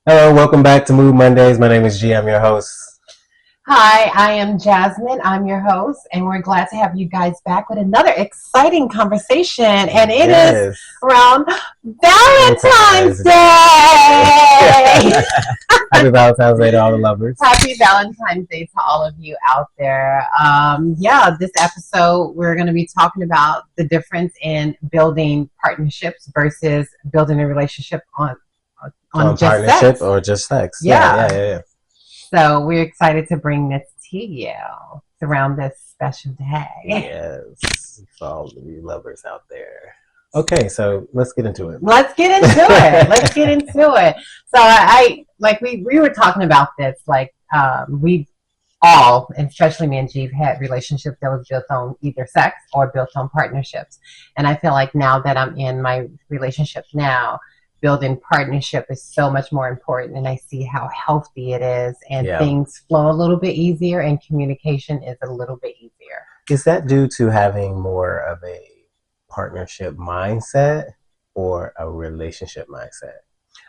Hello, welcome back to Mood Mondays. My name is G. I'm your host. Hi, I am Jasmine. I'm your host, and we're glad to have you guys back with another exciting conversation. And it is Yes. around Valentine's Day. Happy Valentine's Day to all the lovers. Happy Valentine's Day to all of you out there. This episode we're going to be talking about the difference in building partnerships versus building a relationship on just partnership sex. or just sex. Yeah. So we're excited to bring this to you around this special day. Yes. For all of you lovers out there. Okay, so let's get into it. Let's get into it. So I like we were talking about this, like we all, especially me and Jeeve, had relationships that was built on either sex or built on partnerships. And I feel like now that I'm in my relationship now, building partnership is so much more important, and I see how healthy it is, and things flow a little bit easier, and communication is a little bit easier. Is that due to having more of a partnership mindset or a relationship mindset?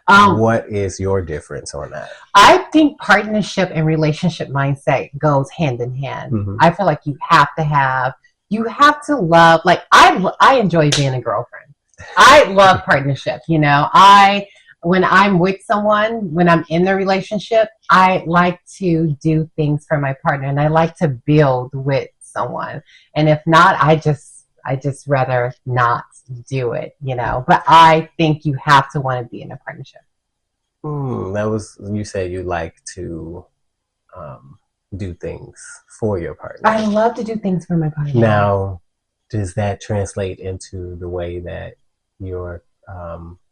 What is your difference on that? I think partnership and relationship mindset goes hand in hand. Mm-hmm. I feel like you have to love, like I enjoy being a girlfriend. I love partnership. When I'm with someone, when I'm in the relationship, I like to do things for my partner, and I like to build with someone. And if not, I just rather not do it, But I think you have to want to be in a partnership. You said you like to do things for your partner. I love to do things for my partner. Now, does that translate into the way that your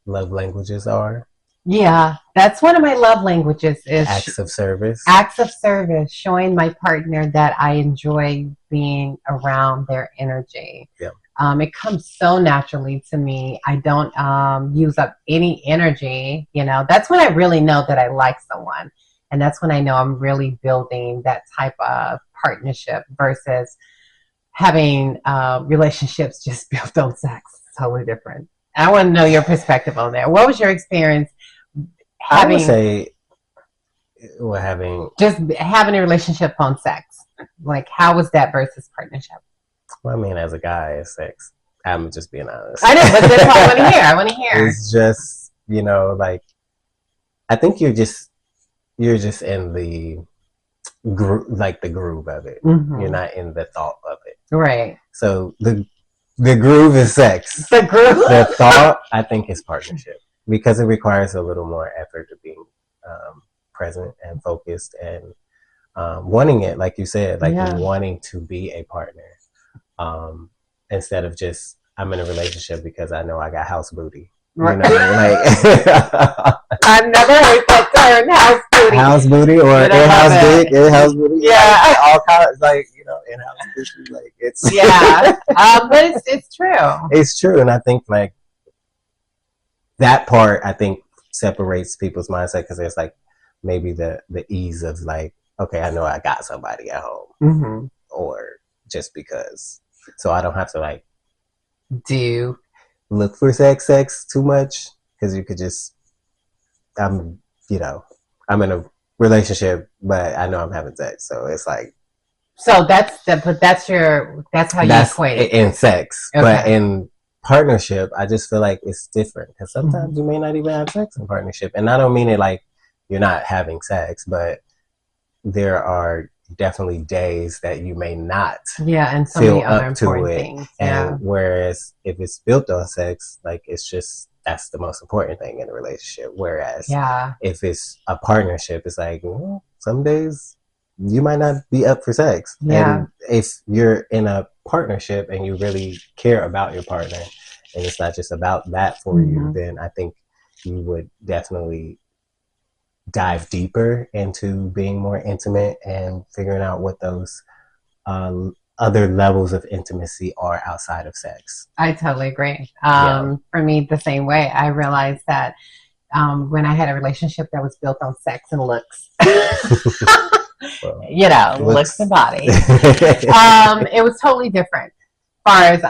love languages are? Yeah, that's one of my love languages is acts of service. Acts of service, showing my partner that I enjoy being around their energy. Yeah. It comes so naturally to me. I don't use up any energy. That's when I really know that I like someone, and that's when I know I'm really building that type of partnership versus having relationships just built on sex. It's totally different. I want to know your perspective on that. What was your experience I would say having a relationship on sex? Like, how was that versus partnership? Well, I mean, as a guy, it's sex. I'm just being honest. I know, but that's what I want to hear. It's just, like, I think you're just in the groove of it. Mm-hmm. You're not in the thought of it. Right. So the groove is sex. The groove. The thought, I think, is partnership, because it requires a little more effort to be present and focused and wanting it, like you said, wanting to be a partner, instead of just I'm in a relationship because I know I got house booty. Right. I've never heard that term, house booty. House booty or in-house dick, in-house booty. Yeah, all kinds, in-house booty. It's but it's true. It's true, and I think that part separates people's mindset, because it's maybe the ease of okay, I know I got somebody at home, mm-hmm. or just because, so I don't have to do look for sex too much, because you could just I'm in a relationship, but I know I'm having sex, so it's so that's how you equate it in sex. Okay. But in partnership, I just feel like it's different, because sometimes mm-hmm. you may not even have sex in partnership, and I don't mean it like you're not having sex, but there are definitely days that you may not and so feel many other up to it things. And whereas if it's built on sex, it's just, that's the most important thing in a relationship. Whereas if it's a partnership, it's some days you might not be up for sex. And if you're in a partnership and you really care about your partner, and it's not just about that for mm-hmm. you, then I think you would definitely dive deeper into being more intimate and figuring out what those other levels of intimacy are outside of sex. I totally agree. For me, the same way. I realized that when I had a relationship that was built on sex and looks, looks and body, it was totally different. far as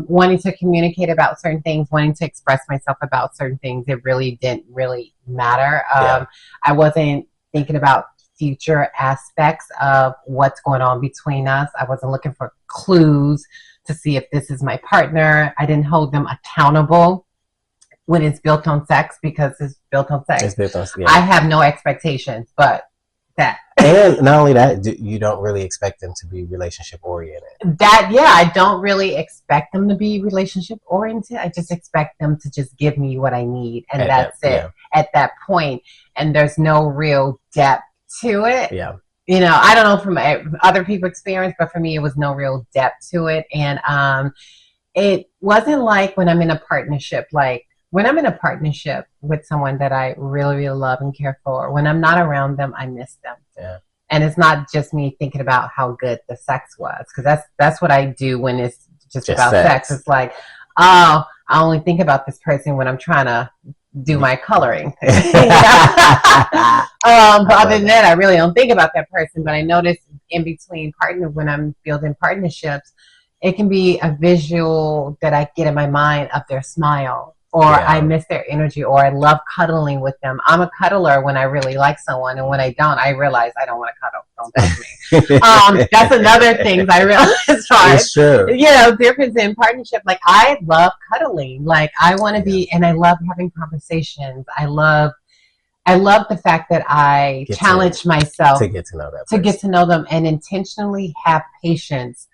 wanting to communicate about certain things, wanting to express myself about certain things, it really didn't really matter. I wasn't thinking about future aspects of what's going on between us. I wasn't looking for clues to see if this is my partner. I didn't hold them accountable when it's built on sex, because it's built on sex. It's built on, I have no expectations, but that. And not only that, you don't really expect them to be relationship oriented. I don't really expect them to be relationship oriented. I just expect them to just give me what I need, and that's it at that point. And there's no real depth to it. Yeah. You know, I don't know from other people's experience, but for me, it was no real depth to it. And it wasn't like when I'm in a partnership, like when I'm in a partnership with someone that I really, really love and care for, when I'm not around them, I miss them. Yeah. And it's not just me thinking about how good the sex was, because that's what I do when it's just about sex. It's like, oh, I only think about this person when I'm trying to do my coloring. But other than that, I really don't think about that person. But I notice in between when I'm building partnerships, it can be a visual that I get in my mind of their smile, or I miss their energy, or I love cuddling with them. I'm a cuddler when I really like someone, and when I don't, I realize I don't want to cuddle. Don't touch me. That's another thing I realize. It's true. You know, difference in partnership. Like, I love cuddling. Like, I want to be, and I love having conversations. I love the fact that I challenge myself to get to know that person. To get to know them, and intentionally have patience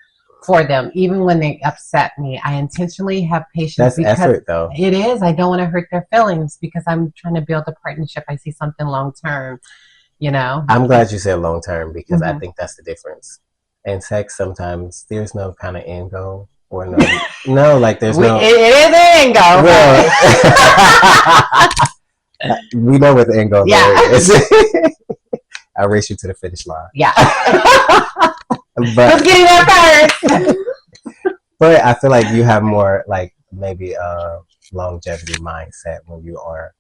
for them, even when they upset me. I intentionally have patience. That's effort, though. It is. I don't want to hurt their feelings, because I'm trying to build a partnership. I see something long term, you know. I'm glad you said long term, because I think that's the difference. In sex, sometimes there's no kind of end goal, or no, like there's no. It is an end goal. Well, we know what the end goal is. I race you to the finish line. Yeah. But let's get that first. But I feel like you have more, like, maybe a longevity mindset when you are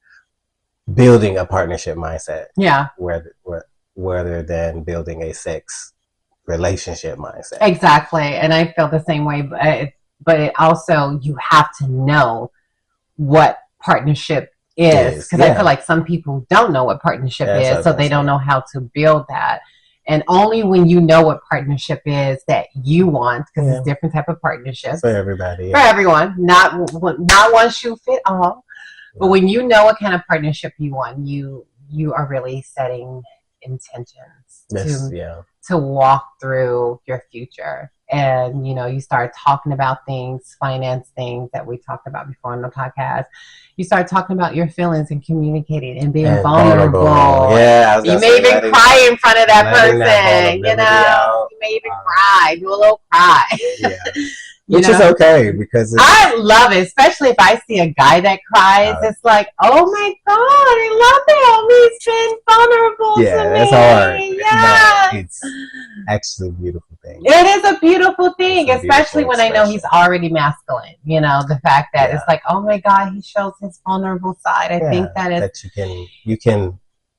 building a partnership mindset. Yeah. Rather than building a sex relationship mindset. Exactly. And I feel the same way. But it also, you have to know what partnership is. Because I feel like some people don't know what partnership is, so they don't know how to build that. And only when you know what partnership is that you want, because it's different type of partnerships. For everybody. For everyone. Not one shoe fit all. But when you know what kind of partnership you want, you are really setting intentions to walk through your future. And, you know, you start talking about things, finance things that we talked about before on the podcast. You start talking about your feelings and communicating and being vulnerable. Yeah, you may even cry in front of that person. You know, you may even cry, do a little cry. Yeah. Which is okay, because I love it, especially if I see a guy that cries. It's like, oh my God, I love him. He's been vulnerable to me. Yeah, that's hard. Yeah, it's actually a beautiful thing. It is a beautiful thing, especially when I know he's already masculine. You know, the fact that it's like, oh my God, he shows his vulnerable side. I think that is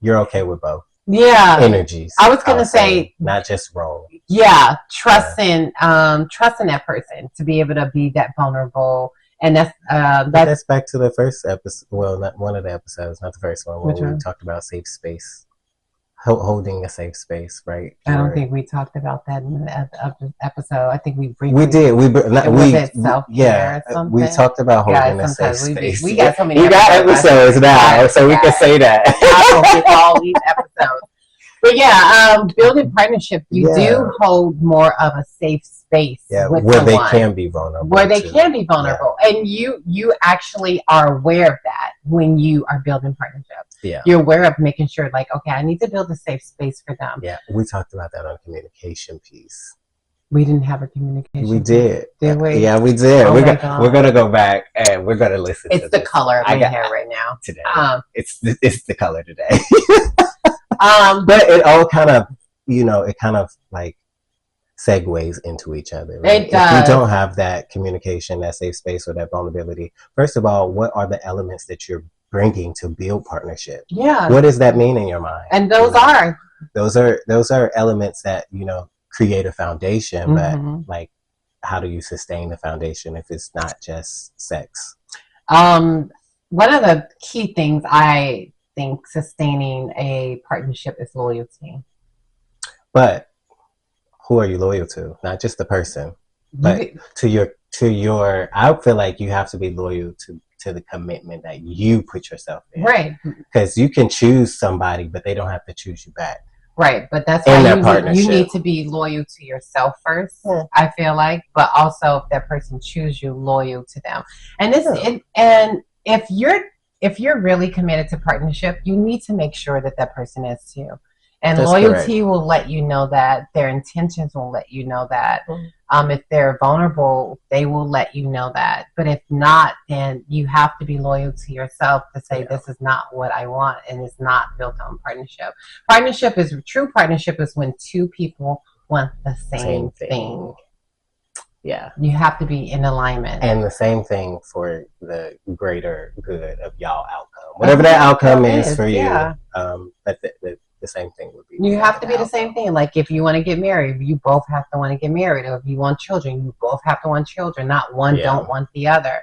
you're okay with both. Yeah, energies. I was gonna say not just role. Yeah, trusting that person to be able to be that vulnerable, and that's back to the first episode. Well, not one of the episodes, not the first one. Where we talked about safe space, holding a safe space, right? I don't think we talked about that in the episode. I think we briefly. We did. We talked about holding a safe space. We got so many. We got episodes now, so we can say that. I don't all these episodes. But building partnership, you do hold more of a safe space with where someone. They can be vulnerable. And you actually are aware of that when you are building partnerships. Yeah. You're aware of making sure, like, okay, I need to build a safe space for them. Yeah, we talked about that on the communication piece. We didn't have a communication. We did. Did we? Yeah, we did. We're going to go back and we're going to listen to the color of my hair right now. Today. It's the color today. But it all kind of, like segues into each other. Right? It does. If you don't have that communication, that safe space, or that vulnerability, first of all, what are the elements that you're bringing to build partnership? Yeah. What does that mean in your mind? And those are elements that, create a foundation, but like how do you sustain the foundation if it's not just sex? One of the key things I think sustaining a partnership is loyalty. But who are you loyal to? Not just the person, but to your. I feel like you have to be loyal to the commitment that you put yourself in. Right. Because you can choose somebody, but they don't have to choose you back. Right, but that's why you need to be loyal to yourself first. Yeah. I feel like, but also if that person chooses you, loyal to them. And and if you're really committed to partnership, you need to make sure that that person is too. And that's loyalty correct. Will let you know that. Their intentions will let you know that. If they're vulnerable, they will let you know that. But if not, then you have to be loyal to yourself to say, this is not what I want, and it's not built on partnership. True partnership is when two people want the same thing. Yeah. You have to be in alignment. And the same thing for the greater good of y'all outcome. Whatever that outcome is for you, but the same thing would be. You have to be the same thing. Like if you want to get married, you both have to want to get married. Or if you want children, you both have to want children. Not one don't want the other.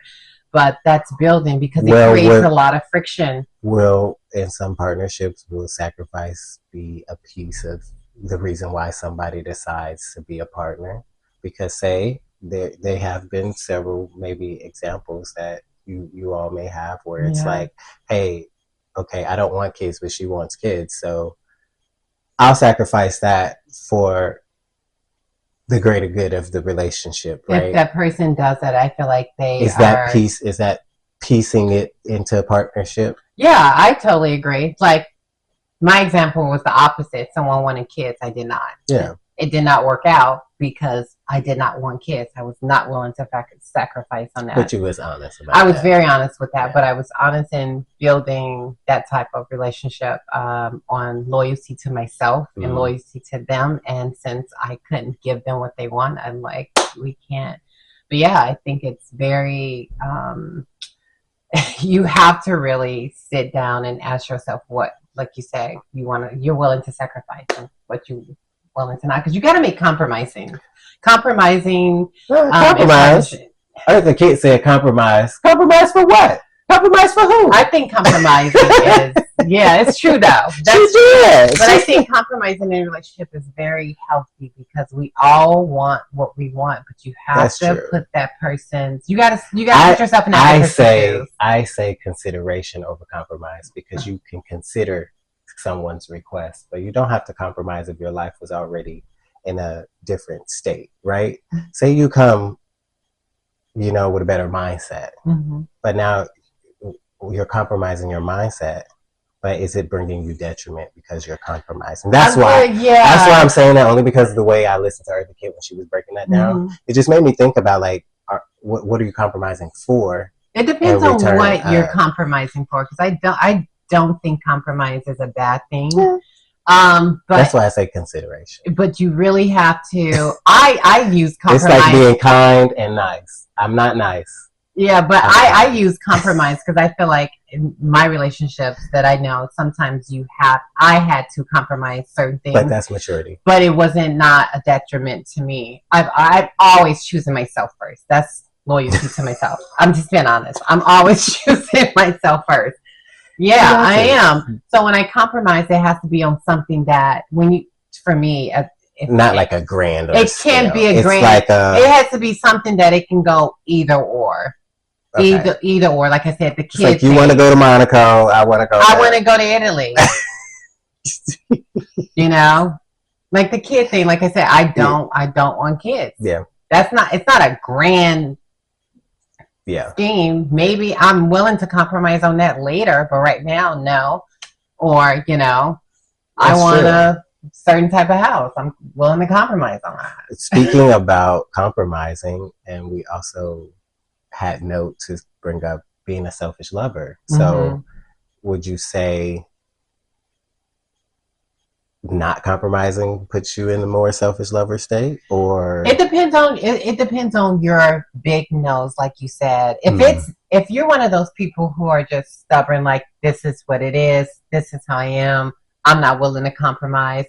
But that's building because it creates a lot of friction. Will in some partnerships will sacrifice be a piece of the reason why somebody decides to be a partner? Because say there have been several maybe examples that you all may have where it's like, hey, okay, I don't want kids, but she wants kids, so I'll sacrifice that for the greater good of the relationship, right? If that person does that, I feel like is that piecing it into a partnership? Yeah, I totally agree. Like my example was the opposite. Someone wanted kids, I did not. Yeah. It did not work out because I did not want kids. I was not willing to sacrifice on that. But you was honest about that. I was very honest with that, but I was honest in building that type of relationship on loyalty to myself and loyalty to them. And since I couldn't give them what they want, I'm like, we can't. But yeah, I think it's very, you have to really sit down and ask yourself what, like you say, you're willing to sacrifice and what you willing to not, because you got to make compromise. I heard the kid say compromise. Compromise for what? Compromise for who? I think compromising is, it's true though. But I think compromising in a relationship is very healthy because we all want what we want, but you have to put that person's, you got to put yourself in that person's shoes. I say consideration over compromise because you can consider someone's request, but you don't have to compromise if your life was already in a different state, right? Say you come, with a better mindset, but now you're compromising your mindset, but is it bringing you detriment because you're compromising? That's why I'm saying that, only because of the way I listened to Eartha Kitt when she was breaking that down. It just made me think about like, what are you compromising for? It depends on what you're compromising for, because I don't think compromise is a bad thing. But that's why I say consideration. But you really have to. I use compromise. It's like being kind and nice. I'm not nice. Yeah, but I use compromise because I feel like in my relationships that I know, sometimes I had to compromise certain things. But that's maturity. But it wasn't not a detriment to me. I've always choosing myself first. That's loyalty to myself. I'm just being honest. I'm always choosing myself first. Yeah, I am. So when I compromise, it has to be on something that for me, not like a grand. It can't be a grand. Like it has to be something that it can go either or. Okay. Either or. Like I said, the kids. Like you want to go to Monaco, I want to go. I want to go to Italy. Like the kid thing. Like I said, I don't want kids. Yeah. It's not a grand. Yeah. Scheme. Maybe I'm willing to compromise on that later, but right now, no. Or, I want a certain type of house. I'm willing to compromise on that. Speaking about compromising, and we also had note to bring up being a selfish lover. So would you say not compromising puts you in the more selfish lover state, or it depends on your big nose, like you said. If you're one of those people who are just stubborn, like this is what it is, this is how I am, I'm not willing to compromise,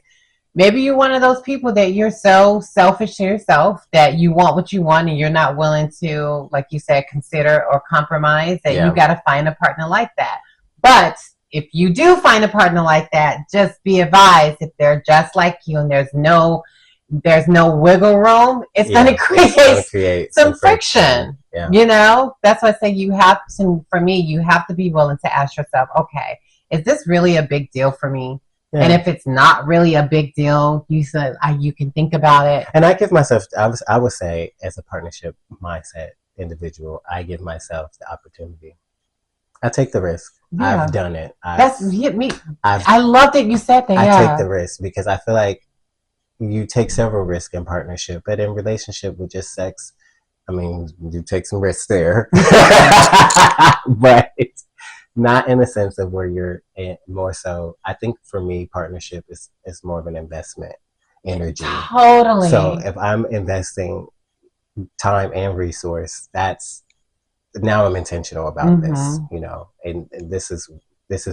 Maybe you're one of those people that you're so selfish to yourself that you want what you want and you're not willing to, like you said, consider or compromise, that you got to find a partner like that. But if you do find a partner like that, just be advised, if they're just like you and there's no wiggle room, it's going to create some friction. Yeah. You know, that's why I say you have to be willing to ask yourself, okay, is this really a big deal for me? Yeah. And if it's not really a big deal, you can think about it. And I give myself, I would say, as a partnership mindset individual, I give myself the opportunity. I take the risk. Yeah. I've done it. That's me. I love that you said that. I take the risk because I feel like you take several risks in partnership, but in relationship with just sex, I mean, you take some risks there, but not in the sense of where you're more so. I think for me, partnership is more of an investment energy. Totally. So if I'm investing time and resource, now I'm intentional about this, you know, and this is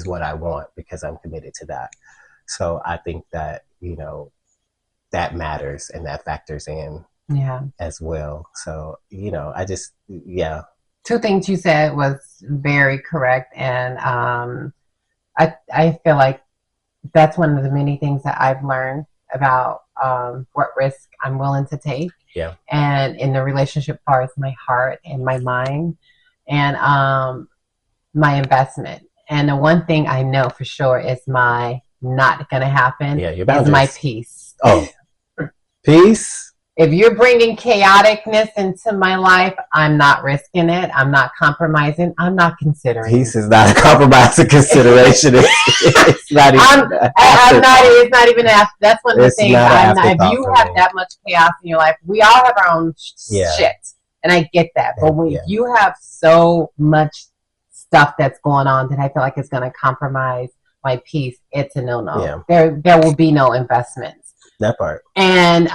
what I want because I'm committed to that. So I think that, you know, that matters and that factors in as well. So, you know, two things you said was very correct. And I feel like that's one of the many things that I've learned about what risk I'm willing to take. Yeah. And in the relationship, as far as my heart and my mind and my investment. And the one thing I know for sure is my not going to happen is my peace. Oh, peace. If you're bringing chaoticness into my life, I'm not risking it. I'm not compromising. I'm not considering. Peace is not a compromising consideration. It's not even. It's not even. That's one of the things. If you have that much chaos in your life, we all have our own shit, and I get that. But when you have so much stuff that's going on that I feel like it's going to compromise my peace, it's a no-no. Yeah. There will be no investments. That part. And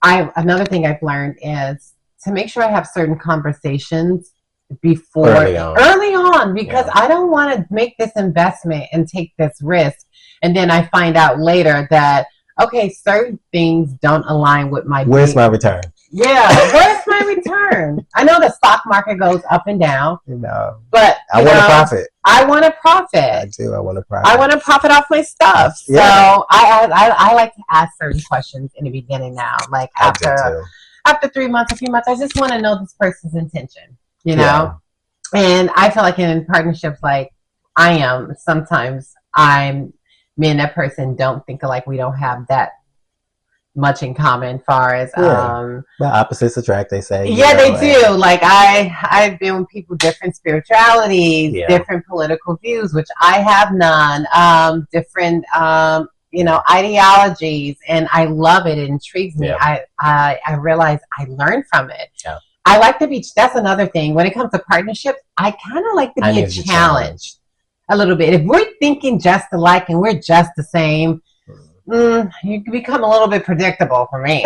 another thing I've learned is to make sure I have certain conversations before early on because I don't want to make this investment and take this risk, and then I find out later that certain things don't align with my. Where's my return? Yeah, where's my return? I know the stock market goes up and down. No, but I want to profit. I want to profit. I do. I want to profit. I want to profit off my stuff. Yeah. So I like to ask certain questions in the beginning now. Like after 3 months, a few months, I just want to know this person's intention. You know, and I feel like in partnerships, like I am, sometimes me and that person don't think alike. We don't have that much in common far as the opposites attract, they say. They do. Like I've been with people different spiritualities, different political views, which I have none, different ideologies, and I love it. It intrigues me. I realize I learn from it. I like to be, that's another thing when it comes to partnerships, I kind of like to be challenged a little bit. If we're thinking just alike and we're just the same, you can become a little bit predictable for me.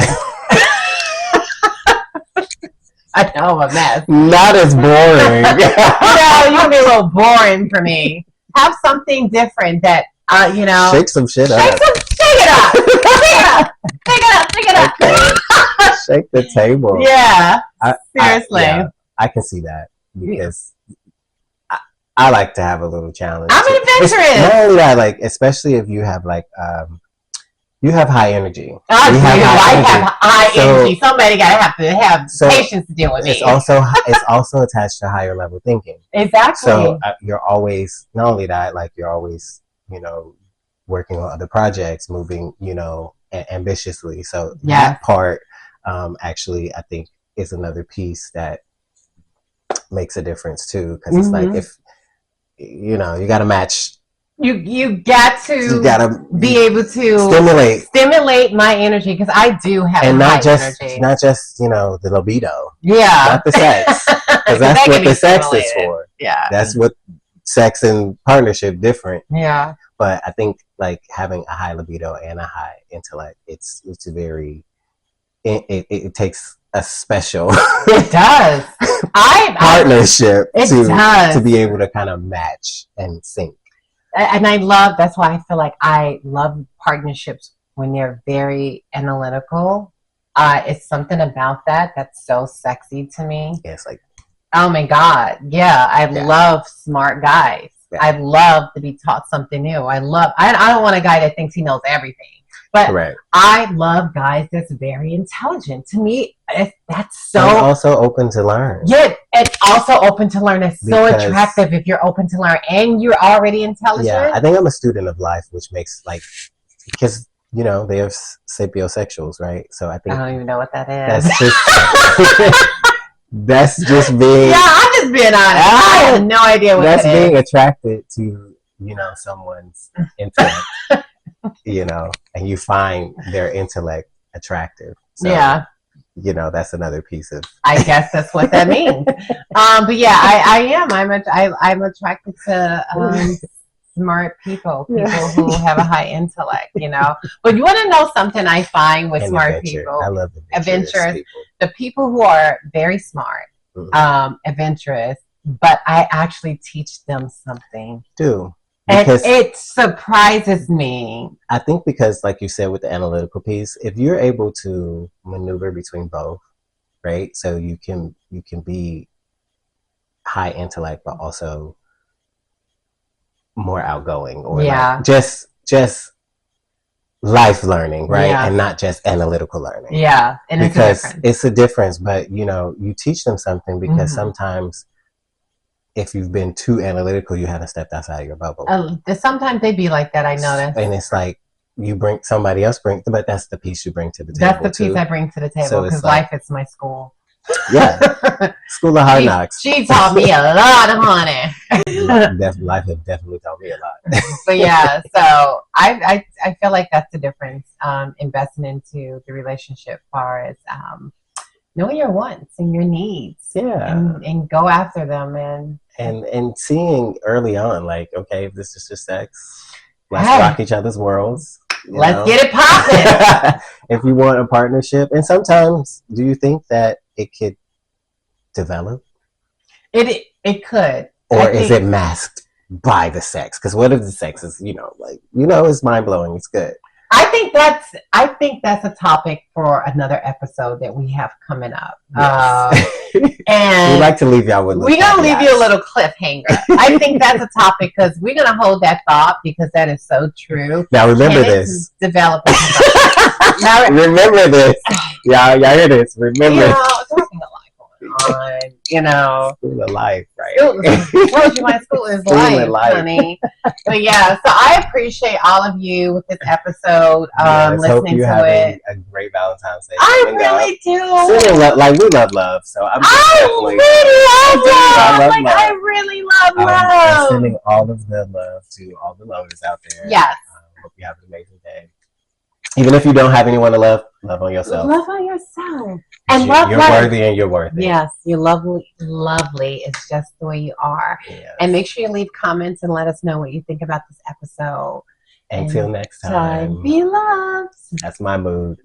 I know, I'm a mess. Not as boring. No, you can be a little boring for me. Have something different that, shake some shit up. Shake it up. Shake it up. Okay. Shake the table. Yeah. Seriously. I can see that because I like to have a little challenge. I'm an adventurous. Not only that, like, especially if you have like, you have high energy. I have high energy. Somebody have to have patience to deal with me. It's also attached to higher level thinking. Exactly. So you're always, not only that, like you're always, working on other projects, moving, ambitiously. So that part, actually, I think is another piece that makes a difference too. Because it's like if you got to match. You got to be able to stimulate my energy because I do have not just the libido. Yeah, not the sex because that's what the sex is for. Yeah, that's what sex and partnership different. Yeah, but I think like having a high libido and a high intellect, it's very. It takes a special. It does. Partnership to be able to kind of match and sync. And I love, that's why I feel like I love partnerships when they're very analytical. It's something about that that's so sexy to me. Yeah, it's like, oh my God. Yeah. I love smart guys. Yeah. I love to be taught something new. I don't want a guy that thinks he knows everything. But correct. I love guys that's very intelligent. To me, that's so... And also open to learn. Yeah, and also open to learn. It's so attractive if you're open to learn and you're already intelligent. Yeah, I think I'm a student of life, which makes, like... Because, you know, they have sapiosexuals, right? So I think... I don't even know what that is. That's just... that's just being... Yeah, I'm just being honest. I have no idea what that is. That's being attracted to, you know, someone's intellect. You know, and you find their intellect attractive. So, yeah. You know, that's another piece of... I guess that's what that means. But yeah, I'm attracted to smart people who have a high intellect, you know. But you want to know something I find with smart people? I love adventurous people. The people who are very smart, adventurous, but I actually teach them something. Because it surprises me. I think because, like you said, with the analytical piece, if you're able to maneuver between both, right? So you can be high intellect, but also more outgoing, or like just life learning, right? And not just analytical learning. Yeah, and because it's a difference. But you know, you teach them something because sometimes, if you've been too analytical, you haven't stepped outside your bubble. Sometimes they be like that, I notice. And it's like you bring somebody else, but that's the piece you bring to the table. That's the piece I bring to the table because life is my school. Yeah, School of Hard Knocks. She taught me a lot, honey. Life has definitely taught me a lot. But yeah, so I feel like that's the difference. Investing into the relationship, far as know your wants and your needs, and go after them, and seeing early on, like, okay, if this is just sex, let's rock each other's worlds. Let's get it popping. If you want a partnership, and sometimes, do you think that it could develop? It could, or is it masked by the sex? Because what if the sex is, it's mind blowing. It's good. I think that's a topic for another episode that we have coming up. Yes. And we like to leave y'all with. We're gonna leave you a little cliffhanger. I think that's a topic because we're gonna hold that thought because that is so true. Now remember this. Developing. Remember this. Y'all hear this? Remember. School of life, right? School is life, honey. But yeah, so I appreciate all of you with this episode, listening to it. A great Valentine's Day. I really do. We love love, so I really love love. I'm sending all of the love to all the lovers out there. Yes. Hope you have an amazing day. Even if you don't have anyone to love on yourself. Love on yourself. And you're worthy and you're worth it. Yes, you're lovely. It's just the way you are. Yes. And make sure you leave comments and let us know what you think about this episode. Until next time. Be loved. That's my mood.